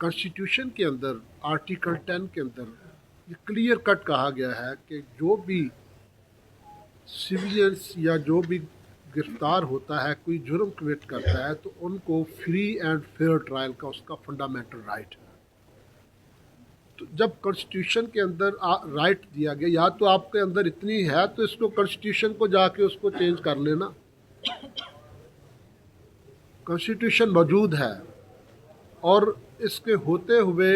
Constitution کے اندر article 10 کے اندر یہ کلیئر کٹ کہا گیا ہے کہ جو بھی سویلینس یا جو بھی گرفتار ہوتا ہے، کوئی جرم کمٹ کرتا ہے، تو ان کو فری اینڈ فیئر ٹرائل کا اس کا فنڈامنٹل رائٹ ہے۔ تو جب کانسٹیٹیوشن کے اندر رائٹ دیا گیا، یا تو آپ کے اندر اتنی ہے تو اس کو کانسٹیٹیوشن کو جا کے اس کو چینج کر لینا۔ کانسٹیٹیوشن موجود ہے، اور اس کے ہوتے ہوئے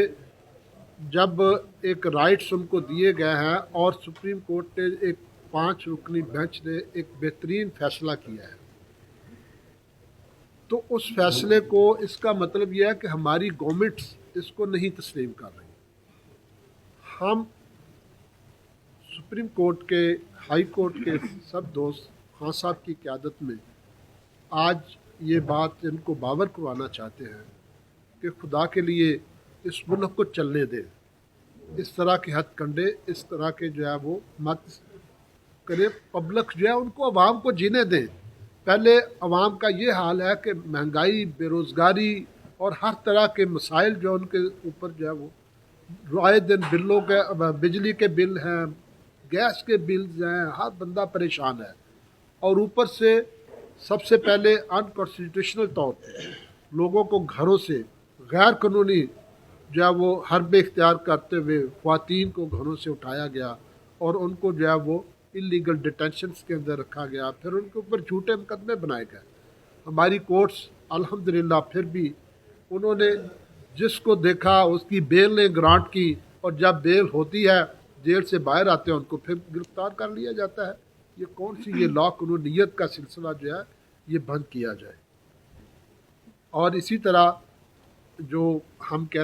جب ایک رائٹس ان کو دیے گئے ہیں، اور سپریم کورٹ نے ایک 5 رکنی بینچ نے ایک بہترین فیصلہ کیا ہے، تو اس فیصلے کو، اس کا مطلب یہ ہے کہ ہماری گورنمنٹس اس کو نہیں تسلیم کر رہی۔ ہم سپریم کورٹ کے، ہائی کورٹ کے سب دوست خان صاحب کی قیادت میں آج یہ بات ان کو باور کروانا چاہتے ہیں کہ خدا کے لیے اس ملک کو چلنے دیں، اس طرح کے ہتھ کنڈے، اس طرح کے جو ہے وہ مت کرے۔ پبلک جو ہے ان کو، عوام کو جینے دیں۔ پہلے عوام کا یہ حال ہے کہ مہنگائی، بے روزگاری اور ہر طرح کے مسائل جو ان کے اوپر جو ہے وہ رائے دن بلوں کے، بجلی کے بل ہیں، گیس کے بلز ہیں، ہر بندہ پریشان ہے۔ اور اوپر سے سب سے پہلے ان کانسٹیٹیوشنل طور پہ لوگوں کو گھروں سے غیر قانونی جو ہے وہ حربے اختیار کرتے ہوئے خواتین کو گھروں سے اٹھایا گیا، اور ان کو جو ہے وہ انلیگل ڈیٹینشنز کے اندر رکھا گیا، پھر ان کے اوپر جھوٹے مقدمے بنائے گئے۔ ہماری کورٹس الحمدللہ پھر بھی انہوں نے جس کو دیکھا اس کی بیل نے گرانٹ کی، اور جب بیل ہوتی ہے، جیل سے باہر آتے ہیں، ان کو پھر گرفتار کر لیا جاتا ہے۔ یہ کون سی یہ لا قانونیت کا سلسلہ جو ہے یہ بند کیا جائے۔ اور اسی طرح جو ہم کہہ